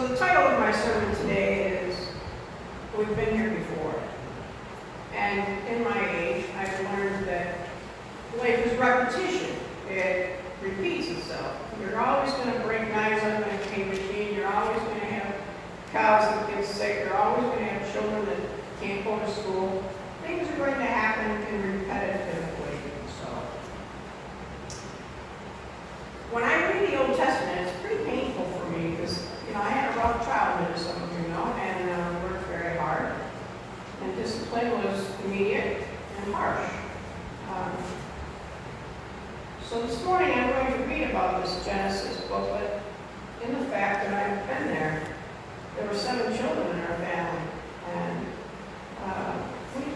So the title of my sermon today is, We've Been Here Before. And in my age, I've learned that life is repetition. It repeats itself. You're always going to break knives on the hay machine. You're always going to have cows that get sick. You're always going to have children that can't go to school. Things are going to happen in repetitive ways. So, when I read the Old Testament, it's pretty painful for me because, I had a rough childhood, as some of you know, and worked very hard. And discipline was immediate and harsh. So this morning I'm going to read about this Genesis book, but in the fact that I've been there, there were 7 children in our family, and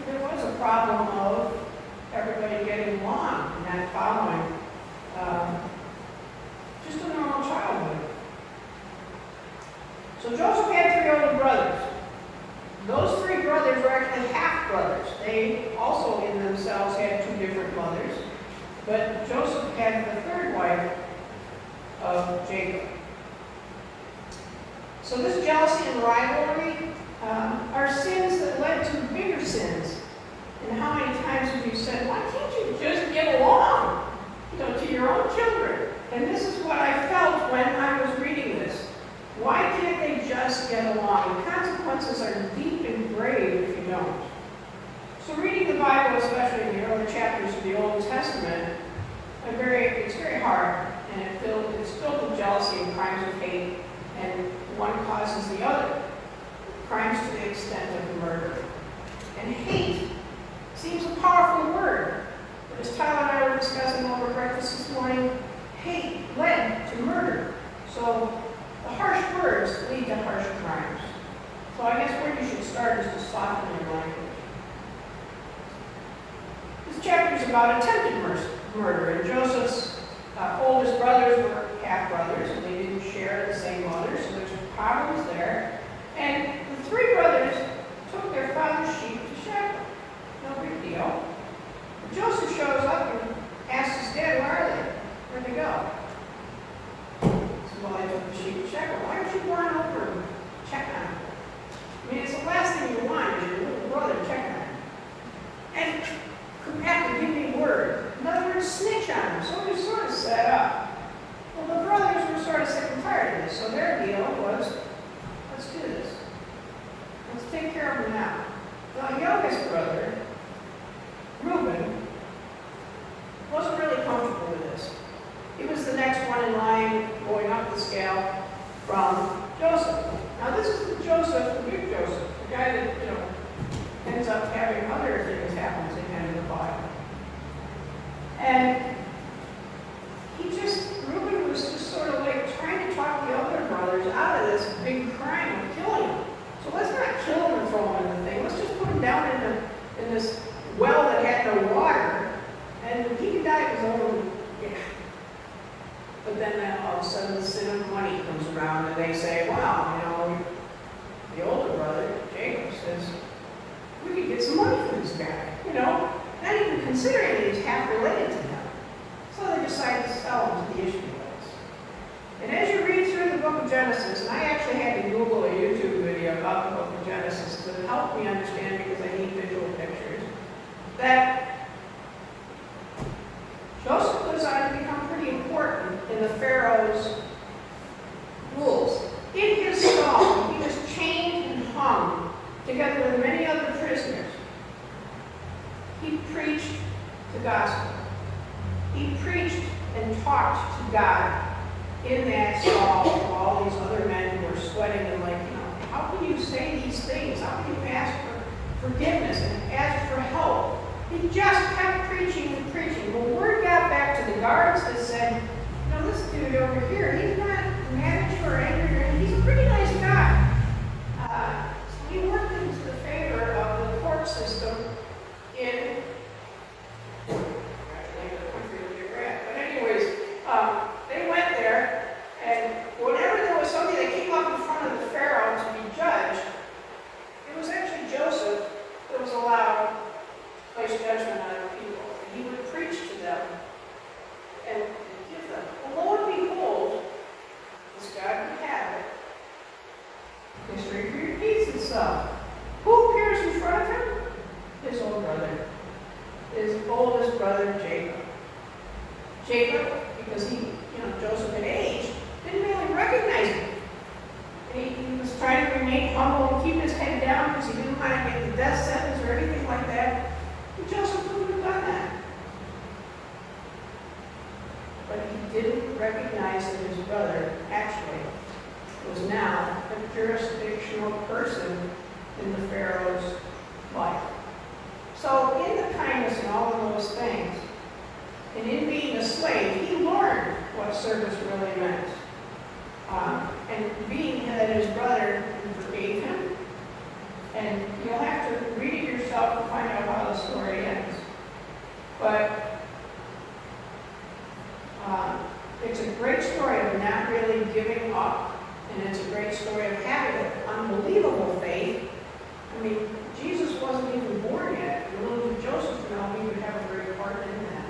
there was a problem of everybody getting along and not following just a normal childhood. So Joseph had 3 older brothers. Those 3 brothers were actually half-brothers. They also in themselves had 2 different mothers. But Joseph had the 3rd wife of Jacob. So this jealousy and rivalry are sins that led to bigger sins. And how many times have you said, why can't you just get along, to your own children? And this is what I felt when I was reading this. Why can't they just get along? The consequences are deep and grave if you don't. So reading the Bible, especially in the early chapters of the Old Testament, it's very hard, and it's filled with jealousy and crimes of hate, and one causes the other. Crimes to the extent of murder. And hate seems a powerful word, but as Tyler and I were discussing over breakfast this morning, hate led to murder. So the harsh words lead to harsh crimes. So I guess where you should start is to soften your language. This chapter is about attempted murder, and Joseph's oldest brothers were half-brothers, and they didn't share the same mother, so there's problems there. And the 3 brothers took their father's sheep to Shechem. No big deal. But Joseph shows up and asks his dad, where are they? Where'd they go? So, well, I took the sheep to Shechem. Why don't you go on over and check on them? I mean, it's the last thing you want is your little brother checking on him. And come back and give me word. In other words, snitch on him. So we sort of set up. Well, the brothers were sort of sick and tired of this, so their deal was, let's do this. Let's take care of him now. The youngest brother, Reuben, wasn't really comfortable with this. He was the next one in line going up the scale from Joseph. Now this is the Joseph, the big Joseph, the guy that, ends up having other things happen to him in the Bible. And Reuben was just sort of like trying to talk the other brothers out of this big crime of killing him. So let's not kill him and throw him in the thing. Let's just put him down in this well that had no water, and he could die of his own. Yeah. But then all of a sudden the sin of money comes around, and they say, well, the older brother, Jacob, says, we could get some money from this guy, not even considering that he's half related to him. So they decide to sell him to the Ishmaelites. And as you read through the book of Genesis, and I actually had to Google a YouTube video about the book of Genesis to help me understand because I need visual pictures, that Joseph goes on to become pretty important in the Pharaoh's rules. In his stall, he was chained and hung together with many other prisoners. He preached the gospel. He preached and talked to God in that stall to all these other men who were sweating and like, how can you say these things? How can you ask for forgiveness and ask for help? He just kept preaching and preaching. Well, word got back to the guards that said, this dude over here, he's not mad at you or angry or anything. He's a pretty nice guy. So he worked into the favor of the court system in they went there, and whenever there was somebody that came up in front of the Pharaoh to be judged, it was actually Joseph that was allowed to place judgment on the people. And he would preach to them and give them. Well, lo and behold, this God would have it, brother Jacob. Jacob, because Joseph had aged, didn't really recognize him. He was trying to remain humble and keep his head down because he didn't want to get the death sentence or anything like that. And Joseph wouldn't have done that. But he didn't recognize that his brother actually was now a jurisdictional person in the Pharaoh's life. So in the kindness and all of those things, and in being a slave, he learned what service really meant. And being that his brother forgave him, and you'll have to read it yourself to find out how the story ends. But it's a great story of not really giving up, and it's a great story of having an unbelievable faith. I mean, Jesus wasn't even born yet. And little did Joseph know he would have a great part in that.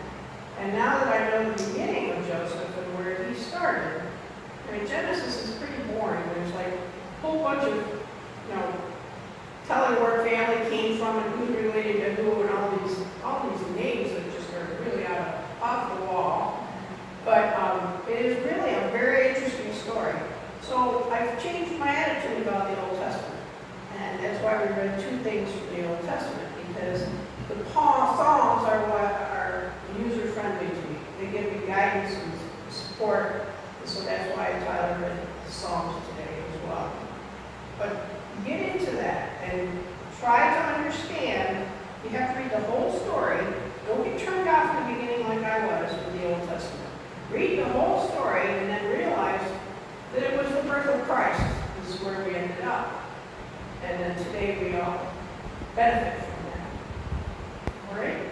And now that I know the beginning of Joseph and where he started, I mean, Genesis is pretty boring. There's like a whole bunch of, telling where family came from and who's related to who and all these names that just are really off the wall. But it is really a very interesting story. So I've changed my attitude about the Old Testament. And that's why we read two things from the Old Testament, because the Psalms are what are user-friendly to me. They give me guidance and support. And so that's why Tyler read the Psalms today as well. But get into that and try to understand. You have to read the whole story. Don't get turned off in the beginning like I was with the Old Testament. Read the whole story and then realize that it was the birth of Christ. This is where we ended up. And then today we all benefit from that. All right?